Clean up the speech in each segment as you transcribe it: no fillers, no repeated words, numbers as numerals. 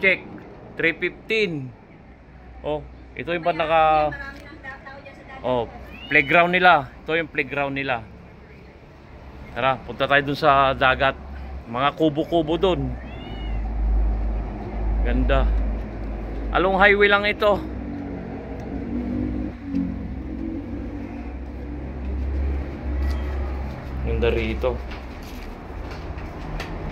check. 315. Oh, ito yung naka... Marami ng tao dyan sa dagat. Oh, playground nila. Ito yung playground nila. Tara, punta tayo dun sa dagat. Mga kubo-kubo dun. Ganda. Along highway lang ito. Ganda rito.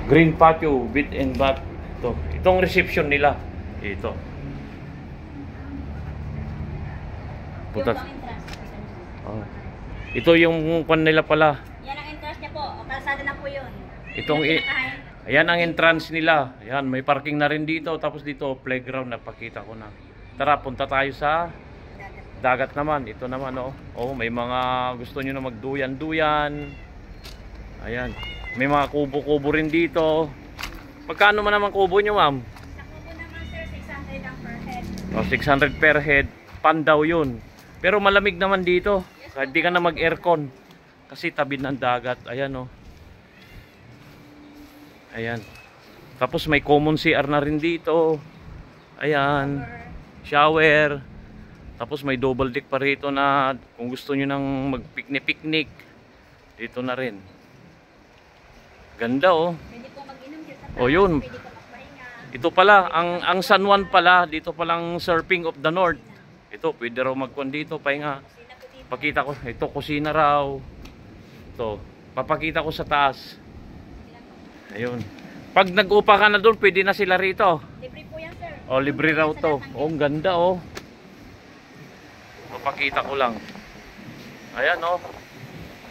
Green patio, bed and bath. Ito. Itong reception nila. Ito. Yung Punta. pang entrance. Oh. Ito yung pan nila pala. Yan ang entrance niya po. O, kalsada na po yun. Itong Yan ang pinakain. ayan ang entrance nila. Ayan, may parking na rin dito. Tapos dito, playground. Napakita ko na. Tara, punta tayo sa Dagat. dagat naman. Ito naman, oh. Oh, may mga gusto nyo na magduyan-duyan. Ayan. May mga kubo-kubo rin dito. Magkano man naman kubo nyo, ma'am? Sa kubo naman sir, 600 ang per head. Oh, 600 per head. Pan daw yun. Pero malamig naman dito. Kahit di ka na mag-aircon. Kasi tabi ng dagat. Ayan, oh. Ayan. Tapos may common CR na rin dito. Ayan. Shower. Tapos may double deck pa rito na kung gusto nyo nang mag-picnic-picnic. Dito na rin. Ganda, oh. Pwede po mag-inom dyan sa Oh, yun. Pwede po magpahinga. Ito pala, ang San Juan pala, dito palang Surfing of the North. Ito, pwede raw magkuhan dito, pahinga. Sina po dito. Pakita ko, ito, kusina raw. Ito, papakita ko sa taas. Ayun. Pag nag-upa ka na doon, pwede na sila rito. Libre po yan sir. O, libre raw to. Oh, ang ganda, oh. Papakita ko lang. Ayan, oh.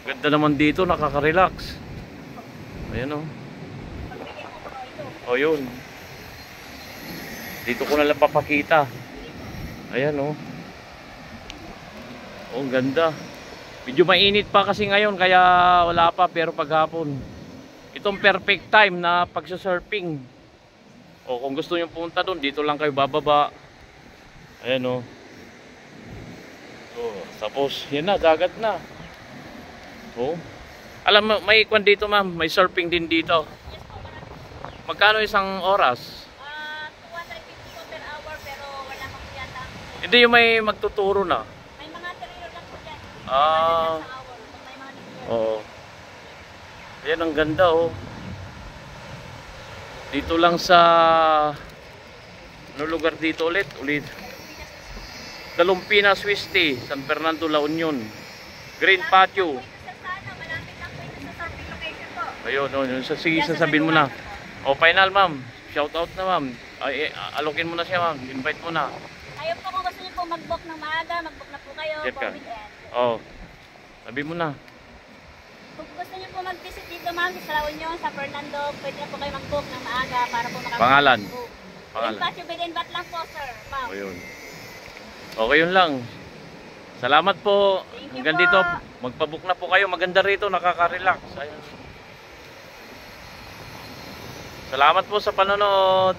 Ganda naman dito, nakaka-relax. Ayan, oh. Pagbigyan ko po ito. O, yun. Dito ko na lang papakita. Ayan, oh. Oh, ang ganda. Medyo mainit pa kasi ngayon kaya wala pa, pero paghapon. Itong perfect time na pagsa-surfing. O kung gusto niyo pumunta doon, dito lang kayo bababa. Ayan o. Oh, tapos yan na, dagat na. Oh. Alam mo, may kwan dito ma'am, may surfing din dito. Yes po, marami. Magkano isang oras? 250 po per hour pero wala pa po yata. Hindi yung may magtuturo na. May mga trail lang po dyan. Ah. Sa hour. Pag may mga trail. Oo. Ayan, ang ganda oh. Dito lang sa ano lugar dito ulit? Dalumpina, Swiste, San Fernando, La Union. Green Patio. Malapit lang po ito sa surfing location po. Ayun, yun. Sige, sasabihin mo na. O, final ma'am. Shout out na ma'am. Ay, alokin mo na siya ma'am. Invite mo na. Ayaw po kung gusto niyo po mag-book ng maaga, mag-book na po kayo Get for ka. weekend. Oh. Sabi mo na. Kung gusto niyo po mag-visit dito ma'am sa La Union, sa Fernando, pwede na po kayo mag-book ng maaga para po makapag-book. Pangalan? Pangalan. Pangalan. Patio Bed and Bat lang po sir, ma'am. O, yun. Okay, yun lang. Salamat po. Thank you Hanggang po. dito, magpabook na po kayo. Maganda rito, nakaka-relax. Ayun. Salamat po sa panonood.